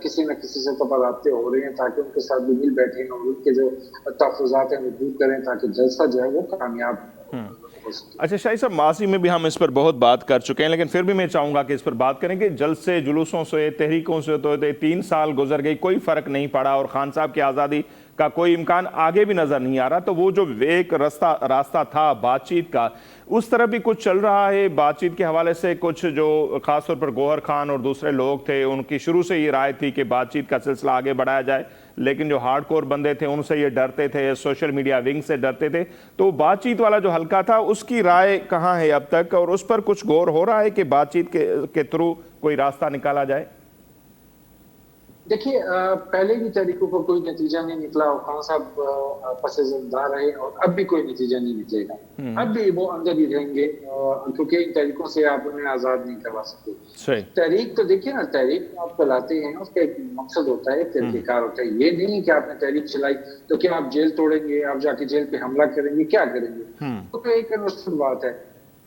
किसी न किसी से तो राब्ते हो रहे हैं, ताकि उनके साथ भी मिल बैठे और उनके जो तहफ़्फ़ुज़ात हैं वो दूर करें, ताकि जलसा जो है वो कामयाब हो सके।
अच्छा शाहिद साहब, माजी में भी हम इस पर बहुत बात कर चुके हैं, लेकिन फिर भी मैं चाहूँगा कि इस पर बात करें कि जलसे, जुलूसों से, तहरीकों से तो 3 साल गुजर गई, कोई फ़र्क नहीं पड़ा, और खान साहब की आज़ादी का कोई इम्कान आगे भी नज़र नहीं आ रहा। तो वो जो एक रास्ता था बातचीत का, उस तरह भी कुछ चल रहा है बातचीत के हवाले से? कुछ जो ख़ासतौर पर गौहर खान और दूसरे लोग थे, उनकी शुरू से ये राय थी कि बातचीत का सिलसिला आगे बढ़ाया जाए, लेकिन जो हार्डकोर बंदे थे उनसे ये डरते थे, सोशल मीडिया विंग से डरते थे। तो बातचीत वाला जो हल्का था उसकी राय कहाँ है अब तक, और उस पर कुछ गौर हो रहा है कि बातचीत के थ्रू कोई रास्ता निकाला जाए?
देखिए, पहले भी तहरीकों पर कोई नतीजा नहीं निकला, और खान साहब पसंदीदा रहे, और अब भी कोई नतीजा नहीं निकलेगा। अब भी वो अंदर ही रहेंगे, क्योंकि इन तहरीकों से आप उन्हें आज़ाद नहीं करवा सकते। तहरीक तो देखिए ना, तहरीक आप चलाते हैं, उसका एक मकसद होता है, एक तरीक़ेकार होता है। ये नहीं कि आपने तहरीक चलाई तो क्या आप जेल तोड़ेंगे, आप जाके जेल पे हमला करेंगे, क्या करेंगे? तो एक इन्वेस्टमेंट बात है।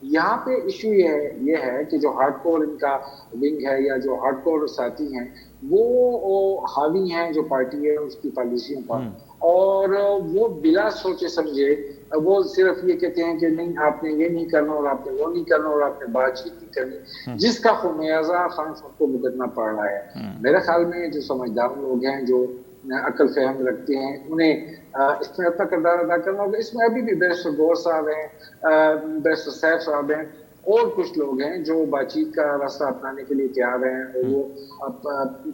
यहाँ पे इशू ये है कि जो हार्ड कोर इनका विंग है या जो हार्ड कोर साथी हैं वो हावी हैं जो पार्टी है उसकी पॉलिसियों पर, और वो बिना सोचे समझे वो सिर्फ ये कहते हैं कि नहीं आपने ये नहीं करना और आपने वो नहीं करना और आपने बातचीत नहीं करनी, जिसका खुमियाजा खान साहब को भुगतना पड़ रहा है। मेरे ख्याल में जो समझदार लोग हैं, जो अकल फहम रखते हैं, उन्हें इसमें अपना किरदार अदा करना होगा। इसमें अभी भी बैरिस्टर गौर साहब हैं, बैरिस्टर सैफ साहब हैं, और कुछ लोग हैं जो बातचीत का रास्ता अपनाने के लिए तैयार हैं, और वो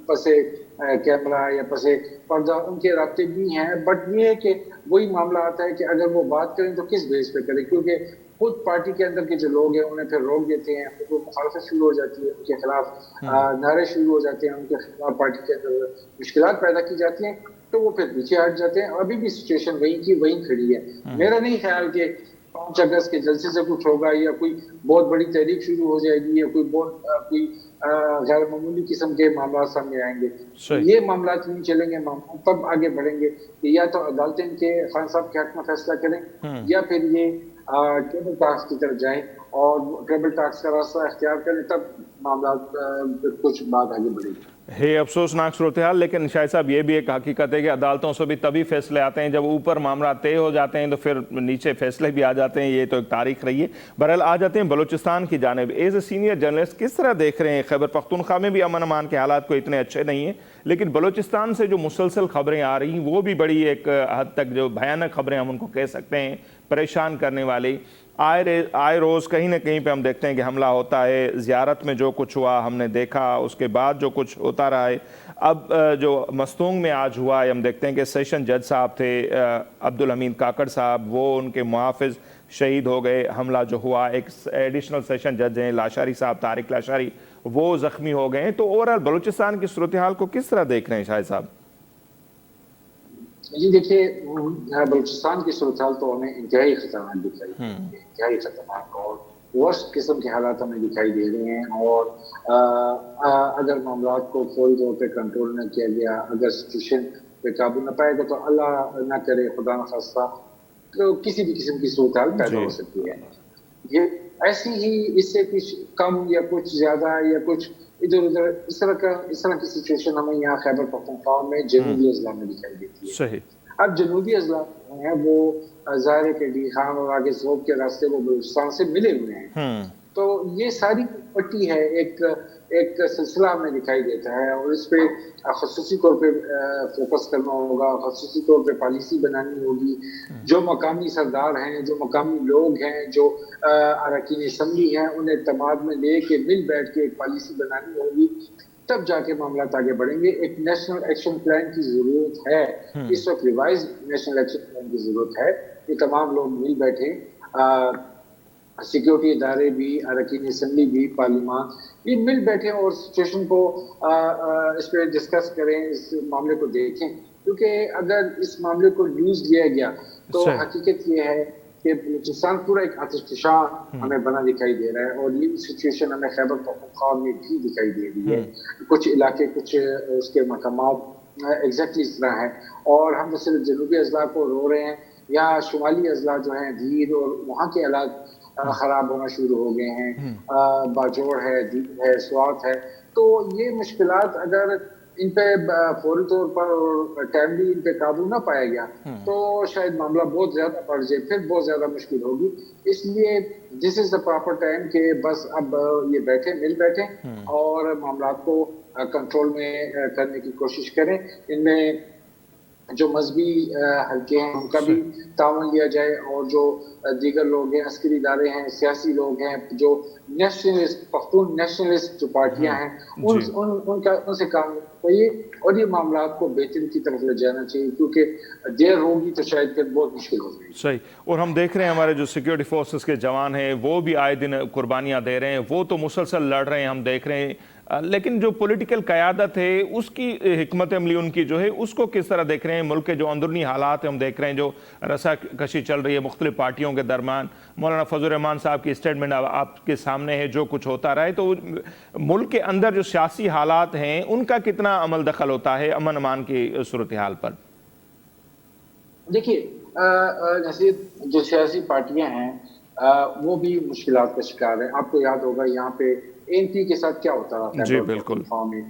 पसे कैमरा या पसे पर्दा उनके रास्ते भी हैं। बट ये है कि वही मामला आता है कि अगर वो बात करें तो किस बेस पे करें, क्योंकि खुद पार्टी के अंदर के जो लोग हैं उन्हें फिर रोक देते हैं, फिर वो मुखालफत शुरू हो जाती है, उनके खिलाफ नारे शुरू हो जाते हैं, उनके खिलाफ पार्टी के अंदर मुश्किलात पैदा की जाती हैं, तो वो फिर पीछे हट जाते हैं। अभी भी सिचुएशन वहीं की वहीं खड़ी है। मेरा नहीं ख्याल कि 5 अगस्त के जलसे से कुछ होगा या कोई बहुत बड़ी तहरीक शुरू हो जाएगी या कोई गैर मामूली किस्म के मामला सामने आएंगे। ये मामला नहीं चलेंगे, तब आगे बढ़ेंगे कि या तो अदालतें के खान साहब के हक में फैसला करें या फिर ये ट्रिबल टास्क की तरफ जाएं और ट्रिबल टास्क का रास्ता अख्तियार करें, तब मामला कुछ बात आगे बढ़ेगी।
है अफसोसनाक सूरत हाल, लेकिन शायद साहब ये भी एक हकीकत है कि अदालतों से भी तभी फैसले आते हैं जब ऊपर मामला तय हो जाते हैं, तो फिर नीचे फैसले भी आ जाते हैं। ये तो एक तारीख रही है। बहरहाल आ जाते हैं बलूचिस्तान की जानिब। एज ए सीनियर जर्नलिस्ट किस तरह देख रहे हैं? खैबर पख्तूनख्वा में भी अमन अमान के हालात को इतने अच्छे नहीं हैं, लेकिन बलूचिस्तान से जो मुसलसल खबरें आ रही हैं वो भी बड़ी एक हद तक जो भयानक खबरें हम उनको कह सकते हैं, परेशान करने वाली। आए रोज़ कहीं ना कहीं पे हम देखते हैं कि हमला होता है। ज़ियारत में जो कुछ हुआ हमने देखा, उसके बाद जो कुछ होता रहा है। अब जो मस्तूंग में आज हुआ है, हम देखते हैं कि सेशन जज साहब थे अब्दुल हमीद काकड़ साहब, वो उनके मुहाफ़िज़ शहीद हो गए। हमला जो हुआ, एक एडिशनल सेशन जज हैं लाशारी साहब, तारिक लाशारी, वो ज़ख्मी हो गए। तो ओवरऑल बलूचिस्तान की सूरत हाल को किस तरह देख रहे हैं शाहिद साहब?
जी देखिए, बलूचिस्तान की सूरत हाल तो हमें इंतहाई खतरनाक दिखाई दे रही है, इंतहाई खतरनाक और वर्स्ट किस्म के हालात हमें दिखाई दे रहे हैं। और अगर मामला को फौरी तौर पर कंट्रोल न किया गया, अगर सिचुएशन पे काबू न पाएगा, तो अल्लाह न करे खुदा न खास्ता, तो किसी भी किस्म की सूरत हाल पैदा हो सकती है। ये ऐसी ही इससे कुछ कम या कुछ ज्यादा या कुछ इधर उधर इस तरह की सिचुएशन हमें यहाँ खैबर पख्तूनख्वा में जनूबी अजला में दिखाई देती है।
सही।
अब जनूबी अजला है वो ज़ाहिर है कि डी खान और आगे ज़ोब के रास्ते वो बलूचिस्तान से मिले हुए हैं, तो ये सारी पट्टी है, एक सिलसिला हमें दिखाई देता है, और इस पे ख़ुसूसी तौर पे फोकस करना होगा, ख़ुसूसी तौर पे पॉलिसी बनानी होगी। जो मकामी सरदार हैं, जो मकामी लोग हैं, जो अरकान असम्बली हैं, उन्हें तमाद में ले के मिल बैठ के एक पॉलिसी बनानी होगी, तब जाके मामला आगे बढ़ेंगे। एक नेशनल एक्शन प्लान की जरूरत है, इस वक्त रिवाइज नेशनल एक्शन प्लान की जरूरत है कि तमाम लोग मिल बैठे, सिक्योरिटी इदारे भी, अरकान असम्बली भी, पार्लियामान ये मिल बैठे और सिचुएशन को इस पर डिस्कस करें, इस मामले को देखें। क्योंकि अगर इस मामले को लूज लिया गया तो हकीकत ये है कि बलूचिस्तान पूरा एक आतिशफशा हमें बना दिखाई दे रहा है, और ये सिचुएशन हमें खैबर पख्तूनख्वा में भी दिखाई दे रही है। कुछ इलाके, कुछ उसके मकामात एग्जैक्टली इस तरह है, और हम तो सिर्फ जनूबी अजला को रो रहे हैं, या शुमाली अजला जो है धीर और वहाँ के हालात खराब होना शुरू हो गए हैं। बाजोड़ है, दीद है, स्वात है। तो ये मुश्किलात अगर इन पे फौरी तौर पर टाइमली इन पे काबू ना पाया गया तो शायद मामला बहुत ज्यादा बढ़ जाए, फिर बहुत ज्यादा मुश्किल होगी। इसलिए this is the proper time कि बस अब ये मिल बैठे और मामला को कंट्रोल में करने की कोशिश करें। इनमें जो मजहबी हल्के हैं उनका भी तावन लिया जाए, और जो दीगर लोग हैं, अस्करी इदारे हैं, सियासी लोग हैं, जो नेशनलिस्ट पख्तून नेशनलिस्ट जो पार्टियां हैं, उनसे काम चाहिए, और ये मामला को बेहतरी की तरफ ले जाना चाहिए, क्योंकि देर होगी तो शायद फिर बहुत मुश्किल हो जाएगी।
सही। और हम देख रहे हैं हमारे जो सिक्योरिटी फोर्सेस के जवान हैं वो भी आए दिन कुर्बानियां दे रहे हैं, वो तो मुसलसल लड़ रहे हैं, हम देख रहे हैं। लेकिन जो पॉलिटिकल क़यादत है उसकी हिकमत अमली उनकी जो है उसको किस तरह देख रहे हैं? मुल्क के जो अंदरूनी हालात हैं हम देख रहे हैं, जो रसाकशी चल रही है मुख्तलिफ पार्टियों के दरमियान। मौलाना फजल रहमान साहब की स्टेटमेंट आपके सामने है, जो कुछ होता रहा है, तो मुल्क के अंदर जो सियासी हालात हैं उनका कितना अमल दखल होता है अमन अमान की सूरत हाल पर?
देखिए, जैसे जो सियासी पार्टियां हैं وہ بھی مشکلات کا شکار ہے. آپ کو یاد ہوگا یہاں پہ ANP کے ساتھ کیا ہوتا رہا
جی
ہے
بالکل
میں.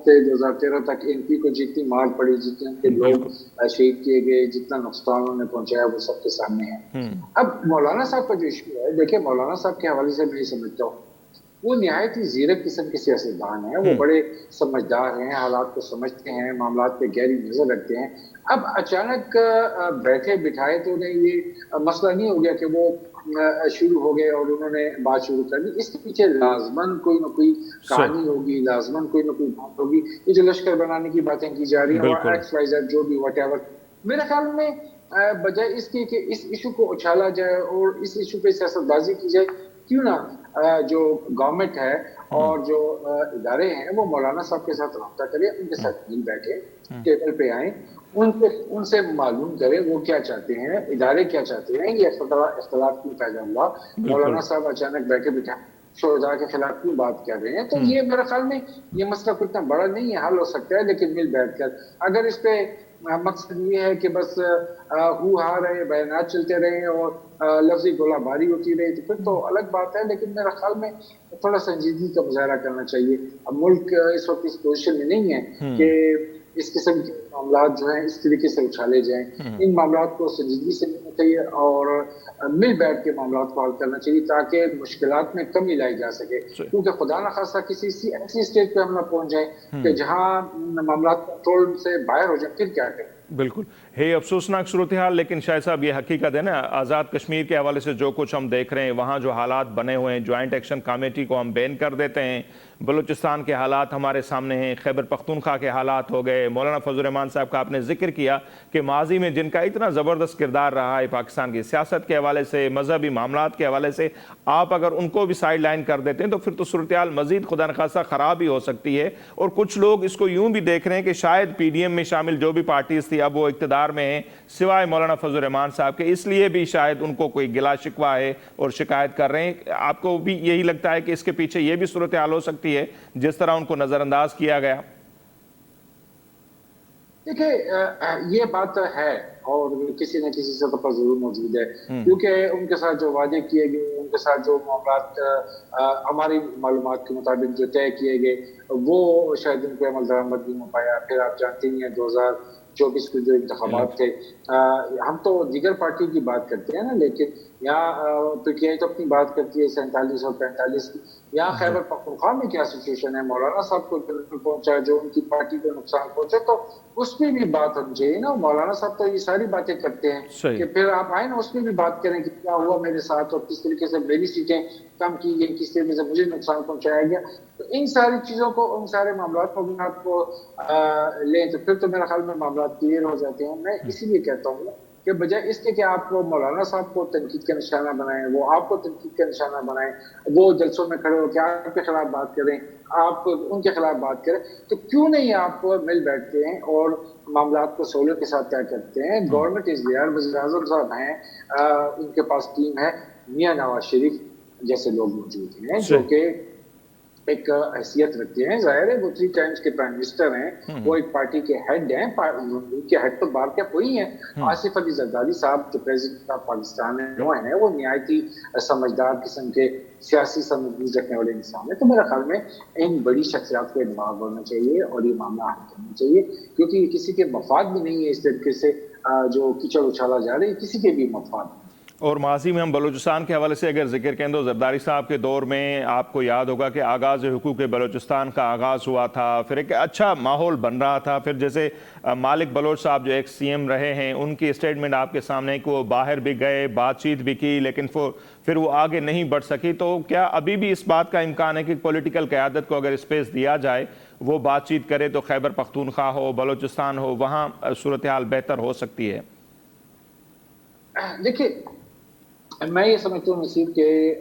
2013 تک ANP کو جتنی مار پڑی، جتنے ان کے لوگ
بالکل
شہید کیے گئے، جتنا نقصان انہوں نے پہنچایا، وہ سب کے سامنے ہے. اب مولانا صاحب کا جو ایشو ہے، دیکھیں مولانا صاحب کے حوالے سے میں یہ سمجھتا ہوں وہ نہایت ہی زیرک قسم کے سیاستدان ہیں. وہ بڑے سمجھدار ہیں، حالات کو سمجھتے ہیں، معاملات پہ گہری نظر رکھتے ہیں. اب اچانک بیٹھے بٹھائے تو انہیں یہ مسئلہ نہیں ہو گیا کہ وہ شروع ہو گئے اور انہوں نے بات شروع کر دی. اس کے پیچھے لازماً کوئی نہ کوئی کہانی ہوگی، لازماً کوئی نہ کوئی بات ہوگی. یہ جو لشکر بنانے کی باتیں کی جا رہی ہیں اور
بالکل
XYZ جو بھی واٹ ایور، میرے خیال میں بجائے اس کی کہ اس ایشو کو اچھالا جائے اور اس ایشو پہ سیاست بازی کی جائے، کیوں نہ جو گورنمنٹ ہے اور جو ادارے ہیں وہ مولانا صاحب کے ساتھ رابطہ کرے، ان کے ساتھ مل بیٹھے، ٹیبل پہ آئیں، ان سے معلوم کریں وہ کیا چاہتے ہیں، ادارے کیا چاہتے ہیں. یہ اختلاف کیوں پیدا ہوا؟
بالکل
مولانا صاحب اچانک بیٹھے بٹھائے شہداء کے خلاف کیوں بات کر رہے ہیں؟ تو یہ میرے خیال میں یہ مسئلہ کوئی اتنا بڑا نہیں ہے، حل ہو سکتا ہے لیکن مل بیٹھ کر. اگر اس پہ مقصد یہ ہے کہ بس ہو ہا رہے بیانات چلتے رہے اور لفظی گولہ باری ہوتی رہی تو پھر تو الگ بات ہے. لیکن میرا خیال میں تھوڑا سنجیدگی کا مظاہرہ کرنا چاہیے. اب ملک اس وقت اس پوزیشن میں نہیں ہے کہ اس قسم کے معاملات جو ہیں اس طریقے سے اچھالے جائیں. ان معاملات کو سنجیدگی سے لینا چاہیے اور مل بیٹھ کے معاملات کو حل کرنا چاہیے تاکہ مشکلات میں کمی لائی جا سکے. کیونکہ خدا نخواستہ کسی ایسی اسٹیج پہ ہم نہ پہنچ جائیں کہ جہاں معاملات کنٹرول سے باہر ہو جائیں، پھر کیا کریں؟
بالکل ہے افسوسناک صورتحال. لیکن شاہ صاحب یہ حقیقت ہے نا، آزاد کشمیر کے حوالے سے جو کچھ ہم دیکھ رہے ہیں، وہاں جو حالات بنے ہوئے ہیں، جوائنٹ ایکشن کمیٹی کو ہم بین کر دیتے ہیں، بلوچستان کے حالات ہمارے سامنے ہیں، خیبر پختونخوا کے حالات ہو گئے. مولانا فضل الرحمان صاحب کا آپ نے ذکر کیا کہ ماضی میں جن کا اتنا زبردست کردار رہا ہے پاکستان کی سیاست کے حوالے سے، مذہبی معاملات کے حوالے سے، آپ اگر ان کو بھی سائیڈ لائن کر دیتے ہیں تو پھر تو صورتحال مزید خدا نخواستہ خراب ہی ہو سکتی ہے. اور کچھ لوگ اس کو یوں بھی دیکھ رہے ہیں کہ شاید PDM میں شامل جو بھی پارٹیز تھی اب وہ اقتدار میں ہیں سوائے مولانا فضل الرحمان صاحب کے، اس لیے بھی شاید ان کو کوئی گلا شکوہ ہے اور شکایت کر رہے ہیں. آپ کو بھی یہی لگتا ہے کہ اس کے پیچھے یہ بھی صورتحال ہو سکتی ہے جس طرح ان کو نظر انداز کیا گیا؟
دیکھیں یہ بات ہے اور کسی نہ کسی سطح پر ضرور موجود ہے، کیونکہ ان کے ساتھ جو وعدے کیے گئے، ان کے ساتھ جو معاملات ہماری معلومات کے مطابق جو طے کیے گئے وہ شاید ان پہ عمل درآمد نہیں ہو پایا. پھر آپ جانتے ہی ہیں 2024 کے جو انتخابات تھے، ہم تو دیگر پارٹی کی بات کرتے ہیں نا، لیکن یہاں PTI تو اپنی بات کرتی ہے 47 اور 45 کی. یہاں خیبر پختونخوا میں کیا سچویشن ہے؟ مولانا صاحب کو پہنچا جو ان کی پارٹی کو نقصان پہنچا، تو اس پہ بھی بات ہونی چاہیے نا. مولانا صاحب تو یہ ساری باتیں کرتے ہیں کہ پھر آپ آئیں نا اس پہ بھی بات کریں کہ کیا ہوا میرے ساتھ اور کس طریقے سے میری سیٹیں کم کی گئی، کس طریقے سے مجھے نقصان پہنچایا گیا. تو ان ساری چیزوں کو، ان سارے معاملات کو آپ کو لیں تو پھر تو میرا خیال میں معاملات کلیئر ہو جاتے ہیں. میں اسی لیے کہتا ہوں کہ بجائے اس کے کہ آپ کو مولانا صاحب کو تنقید کا نشانہ بنائیں، وہ آپ کو تنقید کا نشانہ بنائیں، وہ جلسوں میں کھڑے ہو کے آپ کے خلاف بات کریں، آپ ان کے خلاف بات کریں، تو کیوں نہیں آپ مل بیٹھتے ہیں اور معاملات کو سہولت کے ساتھ طے کرتے ہیں؟ گورنمنٹ از دیئر، وزیر اعظم صاحب ہیں، ان کے پاس ٹیم ہے، میاں نواز شریف جیسے لوگ موجود ہیں جو کہ ایک حیثیت رکھتے ہیں. ظاہر ہے وہ 3 ٹائمز کے پرائم منسٹر ہیں، وہ ایک پارٹی کے ہیڈ ہیں، ان کے ہیڈ تو بار کیا کوئی ہیں. آصف علی زرداری صاحب جو پریزیڈنٹ آف پاکستان ہیں وہ نہایت ہی سمجھدار قسم کے سیاسی سمجھ رکھنے والے انسان ہیں. تو میرے خیال میں ان بڑی شخصیات کو انوالو ہونا چاہیے اور یہ معاملہ حل کرنا چاہیے، کیونکہ یہ کسی کے مفاد میں نہیں ہے. اس طریقے سے جو کیچڑ اچھالا جا رہی ہے کسی کے بھی مفاد میں.
اور ماضی میں ہم بلوچستان کے حوالے سے اگر ذکر کریں تو زرداری صاحب کے دور میں آپ کو یاد ہوگا کہ آغاز حقوق بلوچستان کا آغاز ہوا تھا، پھر ایک اچھا ماحول بن رہا تھا. پھر جیسے مالک بلوچ صاحب جو ایک CM رہے ہیں، ان کی اسٹیٹمنٹ آپ کے سامنے ہے کہ وہ باہر بھی گئے، بات چیت بھی کی، لیکن پھر وہ آگے نہیں بڑھ سکی. تو کیا ابھی بھی اس بات کا امکان ہے کہ پولیٹیکل قیادت کو اگر اسپیس دیا جائے، وہ بات چیت کرے تو خیبر پختونخوا ہو، بلوچستان ہو، وہاں صورتحال بہتر ہو سکتی ہے؟
دیکھیے میں یہ سمجھتا ہوں نصیر کہ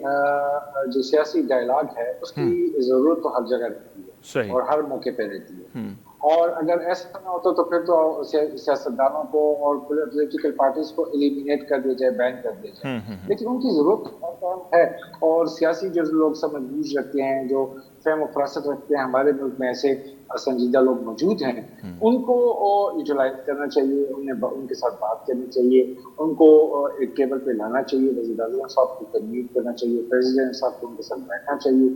جو سیاسی ڈائلاگ ہے اس کی ضرورت تو ہر جگہ رہتی ہے اور ہر موقع پہ رہتی ہے. اور اگر ایسا نہ ہوتا تو پھر تو سیاستدانوں کو اور پولیٹیکل پارٹیز کو ایلیمینیٹ کر دیا جائے، بین کر دیا جائے. لیکن ان کی ضرورت ہے اور سیاسی جو لوگ سمجھ بوجھ رکھتے ہیں، جو فہم و فراست رکھتے ہیں، ہمارے ملک میں ایسے संजीदा लोग मौजूद हैं उनको यूटिलाइज करना चाहिए, उनके साथ बात करनी चाहिए, उनको एक टेबल पे लाना चाहिए, वज़ीर-ए-आज़म साहब को कन्वीन करना चाहिए, प्रेसिडेंट साहब को उनके साथ बैठना चाहिए,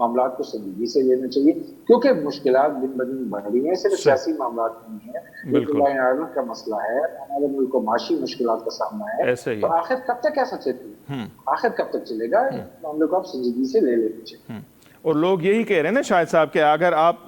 मामलात को संजीदगी से लेना चाहिए, क्योंकि मुश्किलात दिन ब दिन बढ़ रही हैं। सिर्फ सियासी मामलात नहीं है,
बिल्कुल।
लॉ एंड ऑर्डर का मसला है, हमारे मुल्क को माशी मुश्किलात का सामना है।
ऐसे ही
तो आखिर कब तक ऐसा चलेगा? आखिर कब तक चलेगा? मामले को आप संजीदगी से ले लेना चाहिए।
और लोग यही कह रहे हैं ना शाहिद साहब कि अगर आप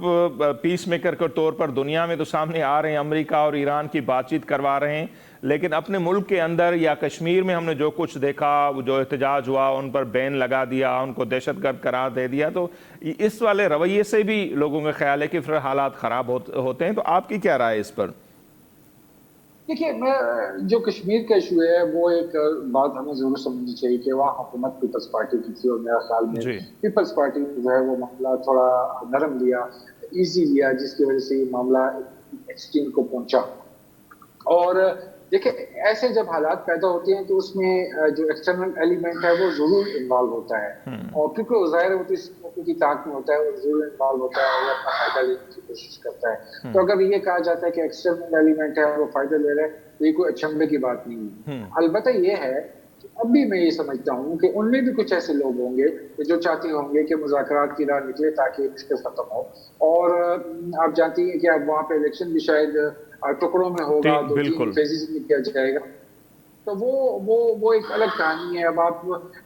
पीस मेकर के तौर पर दुनिया में तो सामने आ रहे हैं, अमेरिका और ईरान की बातचीत करवा रहे हैं, लेकिन अपने मुल्क के अंदर या कश्मीर में हमने जो कुछ देखा, जो एहतजाज हुआ, उन पर बैन लगा दिया, उनको दहशतगर्द करार दे दिया, तो इस वाले रवैये से भी लोगों का ख्याल है कि फिर हालात ख़राब होते हैं। तो आपकी क्या राय है इस पर?
देखिए, मैं जो कश्मीर का इशू है वो एक बात हमें जरूर समझनी चाहिए कि वहाँ हुकूमत पीपल्स पार्टी की थी और मेरा ख्याल में पीपल्स पार्टी ने जो है वो मामला थोड़ा नरम लिया, इजी लिया, जिसकी वजह से ये मामला एक्सट्रीम को पहुंचा। और देखिए, ऐसे जब हालात पैदा होते हैं तो उसमें जो एक्सटर्नल एलिमेंट है वो जरूर इन्वॉल्व होता है, और क्योंकि ज़ाहिर है वो की ताक में होता है, वो जरूर इन्वॉल्व होता है और अपना फायदा लेने की कोशिश करता है। तो अगर ये कहा जाता है कि एक्सटर्नल एलिमेंट है वो फायदा ले रहा है, तो ये कोई अचंभे की बात नहीं है। अलबत्ता ये है कि अब भी मैं ये समझता हूँ कि उनमें भी कुछ ऐसे लोग होंगे जो चाहते होंगे कि मुज़ाकरात की राह निकले ताकि मुश्किल खत्म हो। और आप जानती हैं कि अब वहाँ पे इलेक्शन भी शायद टुकड़ों में होगा, 2-3 फेजेस में किया जाएगा, तो वो एक अलग कहानी है। अब आप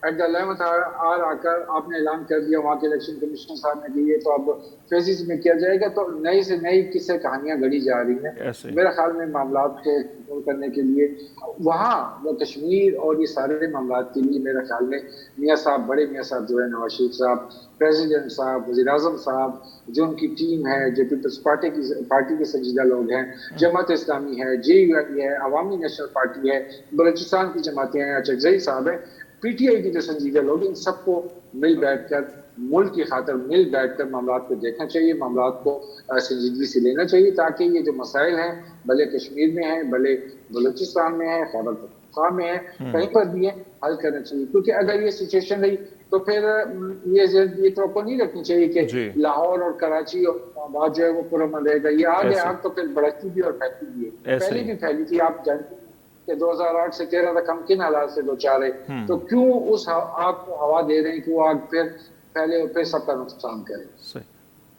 एट द 11th आवर आकर आपने ऐलान कर दिया, वहाँ के इलेक्शन कमीशनर साहब ने दिए, तो अब फेजेस में किया जाएगा, तो नई से नई किस्से कहानियां गढ़ी जा रही हैं। मेरा ख्याल में मामलात को कंट्रोल करने के लिए वहाँ वो कश्मीर और ये सारे मामलात के लिए मेरा ख्याल में मियाँ साहब, बड़े मियाँ साहब जो है नवाज शरीफ साहब, प्रेसिडेंट साहब, वज़ीर-ए-आज़म साहब, जो उनकी टीम है, जो पीपल्स पार्टी के संजीदा लोग हैं, जमात इस्लामी है, JUI है, अवामी नेशनल पार्टी है, बलूचिस्तान की जमातें हैं, चकजई साहब है, PTI के जो संजीदा लोग, इन सबको मिल बैठकर मुल्क की खातिर मिल बैठकर मामलात को देखना चाहिए, मामलात को संजीदगी से लेना चाहिए, ताकि ये जो मसाइल हैं, भले कश्मीर में है, भले बलूचिस्तान में है, खैबर पख्तूनख्वा में है, कहीं पर भी है, हल करना चाहिए। क्योंकि अगर ये सिचुएशन रही तो फिर ये तो नहीं रखनी चाहिए कि लाहौर और कराची और बात जो है वो पुरअमन रहेगा। ये आग तो फिर बढ़ती भी और फैलती भी है, पहले भी फैली थी। आप जानते हैं कि 2008 से 13 तक हम किन हालात से दो चार है, तो क्यों उस आग को हवा दे रहे हैं कि वो आग फिर फैले और फिर सबका नुकसान करे।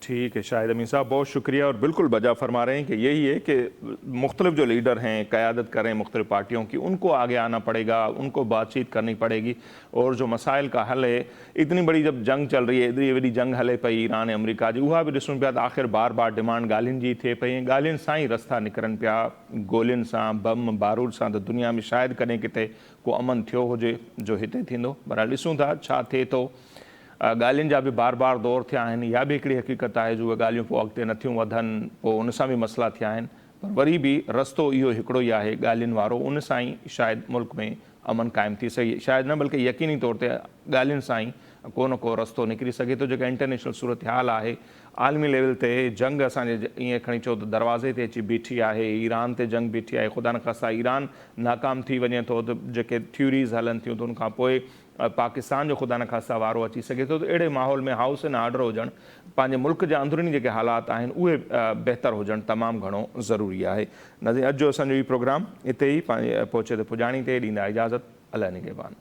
ठीक है शाहिद अमीन साहब, बहुत शुक्रिया। और बिल्कुल बजा फरमा रहे हैं कि यही है कि मुख्तलिफ जो लीडर हैं, क़यादत कर रहे हैं मुख्तलिफ पार्टियों की, उनको आगे आना पड़ेगा, उनको बातचीत करनी पड़ेगी, और जो मसाइल का हल है, इतनी बड़ी जब जंग चल रही है, इतनी बड़ी जंग हले पई ईरान अमरीका जी, उहा भी ॾिसूं पिया त आख़िर बार बार डिमांड ॻाल्हियुनि जी थिए पई, ॻाल्हियुनि सां ई रस्ता निकिरनि पिया, गोलियुनि सां, बम बारूद सां। त दुनिया में शायदि कॾहिं किथे को अमन थियो हुजे जो हिते थींदो, पर ॾिसूं था छा थिए थो। ॻाल्हियुनि जा बि बार बार दौर थिया आहिनि, इहा बि हिकिड़ी हक़ीक़त आहे जो उहे ॻाल्हियूं पोइ अॻिते नथियूं वधनि, पोइ उन सां बि मसइला थिया आहिनि, पर वरी बि रस्तो इहो हिकिड़ो ई आहे ॻाल्हियुनि वारो, उन सां ई शायदि मुल्क में अमन क़ाइमु थी सघे, शायदि न बल्कि यकीनी तौर ते ॻाल्हियुनि सां ई को न को रस्तो निकिरी सघे थो। जेका इंटरनेशनल सूरत हाल आहे, आलमी लेवल ते जंग असांजे ईअं खणी चओ त दरवाज़े ते अची बीठी आहे, ईरान ते जंग बीठी आहे, ख़ुदा न ख़ास्ता ईरान नाकाम थी वञे थो त जेके थ्यूरीज़ हलनि थियूं, त उनखां पोइ पाकिस्तान जो ख़ुदा न ख़ास्ता वारो अची सघे थो। त अहिड़े माहौल में हाउस एंड ऑर्डर हुजणु, पंहिंजे मुल्क जा अंदरूनी जेके हालात आहिनि उहे बहितर हुजणु तमामु घणो ज़रूरी आहे। नाज़रीन, अॼु जो असांजो ई प्रोग्राम हिते ई पंहिंजे पहुचे ते पुॼाणी ते ॾींदा इजाज़त। अल्लाह निगहबान।